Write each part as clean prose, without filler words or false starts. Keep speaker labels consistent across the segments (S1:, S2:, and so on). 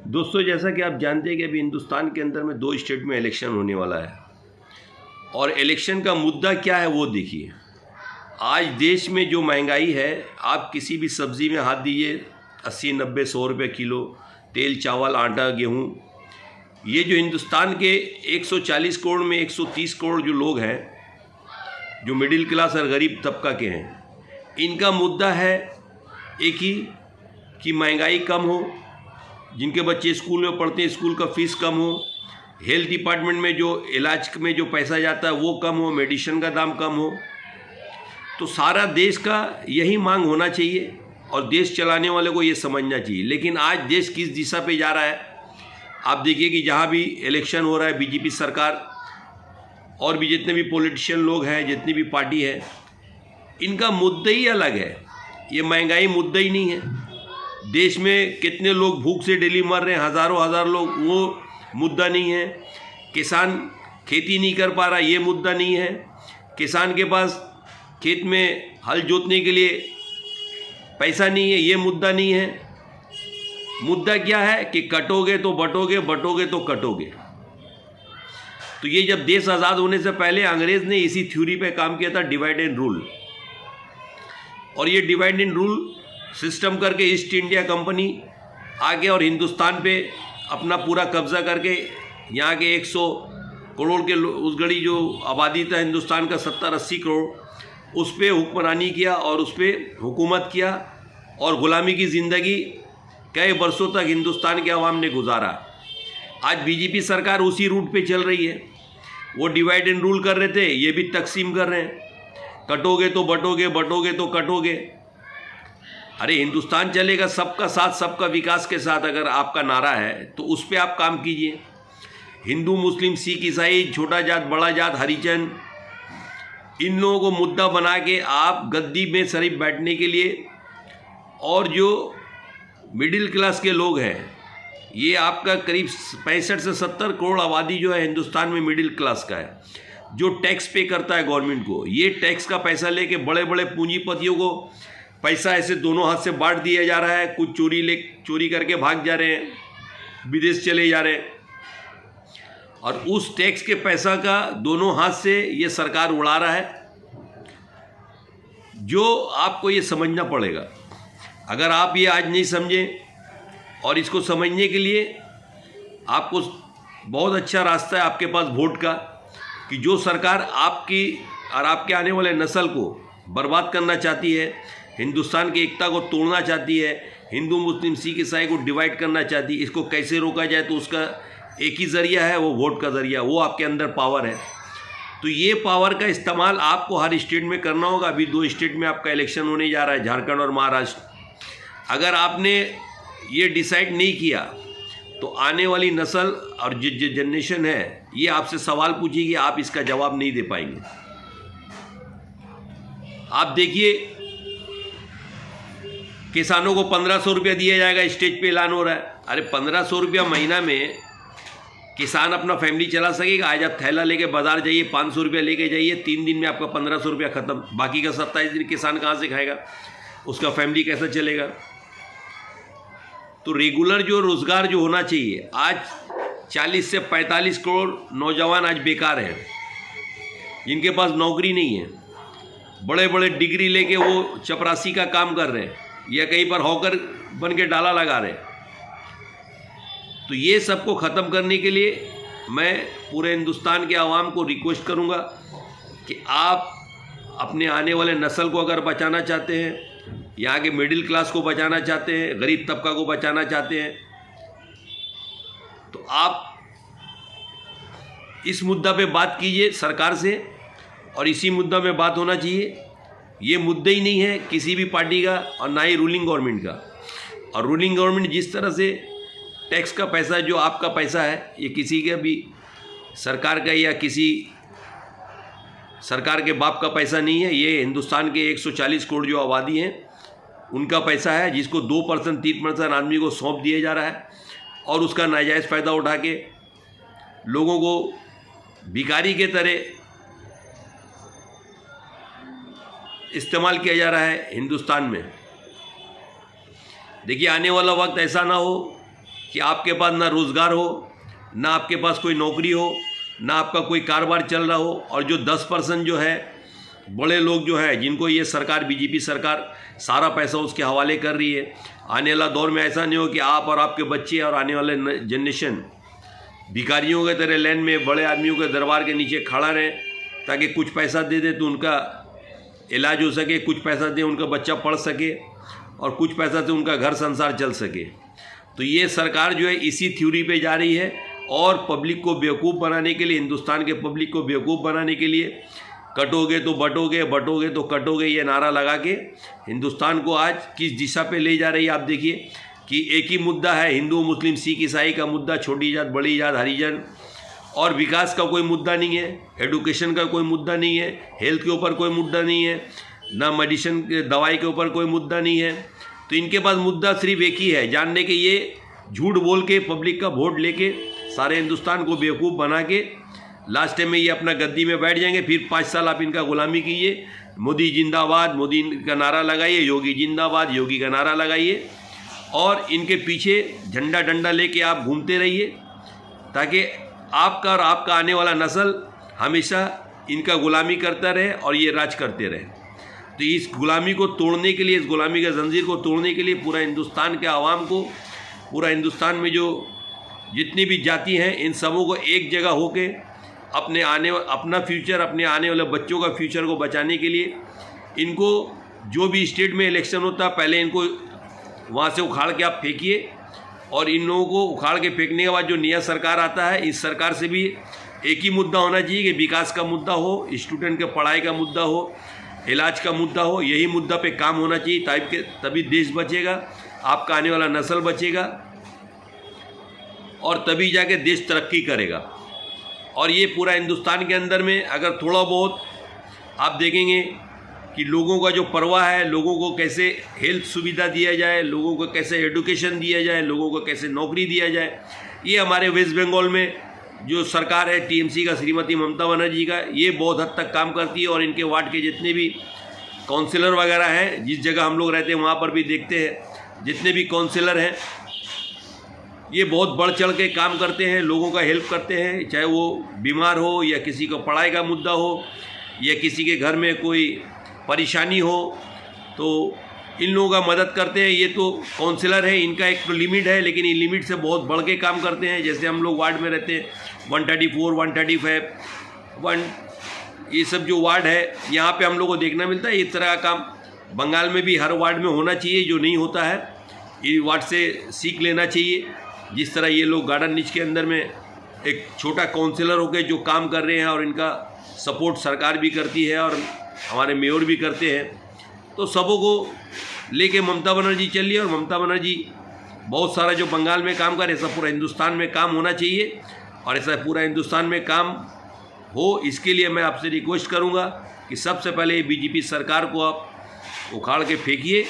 S1: दोस्तों, जैसा कि आप जानते हैं कि अभी हिंदुस्तान के अंदर में 2 स्टेट में इलेक्शन होने वाला है और इलेक्शन का मुद्दा क्या है वो देखिए। आज देश में जो महंगाई है, आप किसी भी सब्ज़ी में हाथ दीजिए 80, 90, 100 रुपये किलो, तेल, चावल, आटा, गेहूँ। ये जो हिंदुस्तान के 140 करोड़ में 130 करोड़ जो लोग हैं, जो मिडिल क्लास और गरीब तबका के हैं, इनका मुद्दा है एक ही कि महंगाई कम हो, जिनके बच्चे स्कूल में पढ़ते हैं स्कूल का फ़ीस कम हो, हेल्थ डिपार्टमेंट में जो इलाज में जो पैसा जाता है वो कम हो, मेडिसिन का दाम कम हो। तो सारा देश का यही मांग होना चाहिए और देश चलाने वाले को ये समझना चाहिए। लेकिन आज देश किस दिशा पे जा रहा है, आप देखिए कि जहाँ भी इलेक्शन हो रहा है, बीजेपी सरकार और भी जितने भी पॉलिटिशियन लोग हैं, जितनी भी पार्टी है, इनका मुद्दा ही अलग है। ये महंगाई मुद्दा ही नहीं है। देश में कितने लोग भूख से डेली मर रहे हैं, हज़ारों हज़ार लोग, वो मुद्दा नहीं है। किसान खेती नहीं कर पा रहा, ये मुद्दा नहीं है। किसान के पास खेत में हल जोतने के लिए पैसा नहीं है, ये मुद्दा नहीं है। मुद्दा क्या है कि कटोगे तो बटोगे, बटोगे तो कटोगे। तो ये जब देश आज़ाद होने से पहले अंग्रेज़ ने इसी थ्योरी पे काम किया था, डिवाइड एंड रूल। और ये डिवाइड एंड रूल सिस्टम करके ईस्ट इंडिया कंपनी आगे और हिंदुस्तान पे अपना पूरा कब्जा करके यहाँ के 100 करोड़ के उस घड़ी जो आबादी था हिंदुस्तान का 70-80 करोड़, उस पर हुक्मरानी किया और उस पर हुकूमत किया और ग़ुलामी की ज़िंदगी कई वर्षों तक हिंदुस्तान के अवाम ने गुजारा। आज बीजेपी सरकार उसी रूट पे चल रही है। वो डिवाइड एंड रूल कर रहे थे, ये भी तकसीम कर रहे हैं, कटोगे तो बटोगे, बटोगे तो कटोगे। अरे हिंदुस्तान चलेगा सबका साथ सबका विकास के साथ, अगर आपका नारा है तो उस पर आप काम कीजिए। हिंदू, मुस्लिम, सिख, ईसाई, छोटा जात, बड़ा जात, हरिजन, इन लोगों को मुद्दा बना के आप गद्दी में शरीफ बैठने के लिए, और जो मिडिल क्लास के लोग हैं, ये आपका करीब 65 से 70 करोड़ आबादी जो है हिंदुस्तान में मिडिल क्लास का है, जो टैक्स पे करता है गवर्नमेंट को। ये टैक्स का पैसा लेके बड़े बड़े पूंजीपतियों को पैसा ऐसे दोनों हाथ से बांट दिया जा रहा है। कुछ चोरी करके भाग जा रहे हैं, विदेश चले जा रहे हैं, और उस टैक्स के पैसा का दोनों हाथ से ये सरकार उड़ा रहा है, जो आपको ये समझना पड़ेगा। अगर आप ये आज नहीं समझें, और इसको समझने के लिए आपको बहुत अच्छा रास्ता है आपके पास वोट का, कि जो सरकार आपकी और आपके आने वाले नस्ल को बर्बाद करना चाहती है, हिंदुस्तान की एकता को तोड़ना चाहती है, हिंदू, मुस्लिम, सिख, ईसाई को डिवाइड करना चाहती है, इसको कैसे रोका जाए, तो उसका एक ही ज़रिया है, वो वोट का ज़रिया। वो आपके अंदर पावर है। तो ये पावर का इस्तेमाल आपको हर स्टेट में करना होगा। अभी 2 स्टेट में आपका इलेक्शन होने जा रहा है, झारखंड और महाराष्ट्र। अगर आपने ये डिसाइड नहीं किया तो आने वाली नस्ल और जो जनरेशन है, ये आपसे सवाल पूछेगी, आप इसका जवाब नहीं दे पाएंगे। आप देखिए, किसानों को 1500 रुपया दिया जाएगा, स्टेज पे ऐलान हो रहा है। अरे 1500 रुपया महीना में किसान अपना फैमिली चला सकेगा? आज आप थैला लेके बाजार जाइए, 500 रुपया लेके जाइए, 3 दिन में आपका 1500 रुपया ख़त्म। बाकी का 27 दिन किसान कहाँ से खाएगा? उसका फैमिली कैसा चलेगा? तो रेगुलर जो रोज़गार जो होना चाहिए, आज 40 से 45 करोड़ नौजवान आज बेकार हैं, जिनके पास नौकरी नहीं है। बड़े बड़े डिग्री लेके वो चपरासी का काम कर रहे हैं या कहीं पर हॉकर बन के डाला लगा रहे हैं। तो ये सबको ख़त्म करने के लिए मैं पूरे हिंदुस्तान के आवाम को रिक्वेस्ट करूँगा कि आप अपने आने वाले नस्ल को अगर बचाना चाहते हैं, यहाँ के मिडिल क्लास को बचाना चाहते हैं, गरीब तबका को बचाना चाहते हैं, तो आप इस मुद्दा पे बात कीजिए सरकार से, और इसी मुद्दा में बात होना चाहिए। ये मुद्दा ही नहीं है किसी भी पार्टी का और ना ही रूलिंग गवर्नमेंट का। और रूलिंग गवर्नमेंट जिस तरह से टैक्स का पैसा, जो आपका पैसा है, ये किसी का भी सरकार का या किसी सरकार के बाप का पैसा नहीं है। ये हिंदुस्तान के 140 करोड़ जो आबादी हैं, उनका पैसा है, जिसको 2%, 3% आदमी को सौंप दिया जा रहा है, और उसका नाजायज़ फ़ायदा उठा के लोगों को भिखारी के तरह इस्तेमाल किया जा रहा है हिंदुस्तान में। देखिए, आने वाला वक्त ऐसा ना हो कि आपके पास ना रोज़गार हो, ना आपके पास कोई नौकरी हो, ना आपका कोई कारोबार चल रहा हो, और जो 10% जो है बड़े लोग जो है जिनको ये सरकार, बीजेपी सरकार सारा पैसा उसके हवाले कर रही है। आने वाला दौर में ऐसा नहीं हो कि आप और आपके बच्चे और आने वाले जनरेशन भिखारियों के तरह लाइन में बड़े आदमियों के दरबार के नीचे खड़ा रहे, ताकि कुछ पैसा दे दे तो उनका इलाज हो सके, कुछ पैसा दे उनका बच्चा पढ़ सके, और कुछ पैसा से उनका घर संसार चल सके। तो ये सरकार जो है इसी थ्योरी पे जा रही है, और पब्लिक को बेवकूफ़ बनाने के लिए, हिंदुस्तान के पब्लिक को बेवकूफ़ बनाने के लिए, कटोगे तो बटोगे, बटोगे तो कटोगे, ये नारा लगा के हिंदुस्तान को आज किस दिशा पे ले जा रही है। आप देखिए कि एक ही मुद्दा है, हिंदू मुस्लिम सिख ईसाई का मुद्दा, छोटी जात बड़ी जात हरिजन, और विकास का कोई मुद्दा नहीं है, एडुकेशन का कोई मुद्दा नहीं है, हेल्थ के ऊपर कोई मुद्दा नहीं है, ना मेडिसिन दवाई के ऊपर कोई मुद्दा नहीं है। तो इनके पास मुद्दा सिर्फ एक ही है, जानने के ये झूठ बोल के पब्लिक का वोट लेके सारे हिंदुस्तान को बेवकूफ़ बना के लास्ट में ये अपना गद्दी में बैठ जाएंगे। फिर 5 साल आप इनका गुलामी कीजिए, मोदी जिंदाबाद, मोदी का नारा लगाइए, योगी जिंदाबाद, योगी का नारा लगाइए, और इनके पीछे झंडा डंडा लेके आप घूमते रहिए, ताकि आपका और आपका आने वाला नस्ल हमेशा इनका गुलामी करता रहे और ये राज करते रहे। तो इस गुलामी को तोड़ने के लिए, इस गुलामी का जंजीर को तोड़ने के लिए पूरा हिंदुस्तान के आवाम को, पूरा हिंदुस्तान में जो जितनी भी जाति हैं, इन सबों को एक जगह होके अपना फ्यूचर, अपने आने वाले बच्चों का फ्यूचर को बचाने के लिए, इनको जो भी स्टेट में इलेक्शन होता है पहले इनको वहाँ से उखाड़ के आप फेंकिए, और इन लोगों को उखाड़ के फेंकने के बाद जो नया सरकार आता है, इस सरकार से भी एक ही मुद्दा होना चाहिए कि विकास का मुद्दा हो, स्टूडेंट के पढ़ाई का मुद्दा हो, इलाज का मुद्दा हो, यही मुद्दा पे काम होना चाहिए। तभी देश बचेगा, आपका आने वाला नस्ल बचेगा, और तभी जाके देश तरक्की करेगा। और ये पूरा हिंदुस्तान के अंदर में अगर थोड़ा बहुत आप देखेंगे कि लोगों का जो परवाह है, लोगों को कैसे हेल्थ सुविधा दिया जाए, लोगों को कैसे एडुकेशन दिया जाए, लोगों को कैसे नौकरी दिया जाए, ये हमारे वेस्ट बंगाल में जो सरकार है टीएमसी का, श्रीमती ममता बनर्जी का, ये बहुत हद तक काम करती है। और इनके वार्ड के जितने भी काउंसिलर वगैरह हैं, जिस जगह हम लोग रहते हैं वहाँ पर भी देखते हैं, जितने भी काउंसिलर हैं ये बहुत बढ़ चढ़ के काम करते हैं, लोगों का हेल्प करते हैं, चाहे वो बीमार हो, या किसी को पढ़ाई का मुद्दा हो, या किसी के घर में कोई परेशानी हो, तो इन लोगों का मदद करते हैं। ये तो काउंसिलर है, इनका एक लिमिट है, लेकिन इन लिमिट से बहुत बढ़ के काम करते हैं। जैसे हम लोग वार्ड में रहते हैं 134, 135, 1, ये सब जो वार्ड है यहाँ पे हम लोग को देखना मिलता है। इस तरह का काम बंगाल में भी हर वार्ड में होना चाहिए, जो नहीं होता है ये वार्ड से सीख लेना चाहिए। जिस तरह ये लोग गार्डन नीच के अंदर में एक छोटा काउंसिलर होकर जो काम कर रहे हैं, और इनका सपोर्ट सरकार भी करती है और हमारे मेयर भी करते हैं, तो सबों को लेके ममता बनर्जी चल रही है। और ममता बनर्जी बहुत सारा जो बंगाल में काम करे, ऐसा पूरा हिंदुस्तान में काम होना चाहिए, और ऐसा पूरा हिंदुस्तान में काम हो, इसके लिए मैं आपसे रिक्वेस्ट करूंगा कि सबसे पहले बीजेपी सरकार को आप उखाड़ के फेंकिए,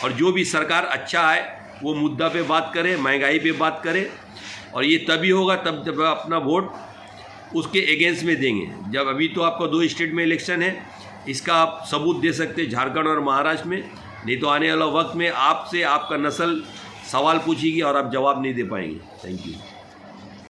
S1: और जो भी सरकार अच्छा है वो मुद्दा पे बात करे, महंगाई पे बात करे, और ये तभी होगा तब जब अपना वोट उसके अगेंस्ट में देंगे। जब अभी तो आपका 2 स्टेट में इलेक्शन है, इसका आप सबूत दे सकते हैं झारखंड और महाराष्ट्र में, नहीं तो आने वाला वक्त में आपसे आपका नस्ल सवाल पूछेगी और आप जवाब नहीं दे पाएंगे। Thank you.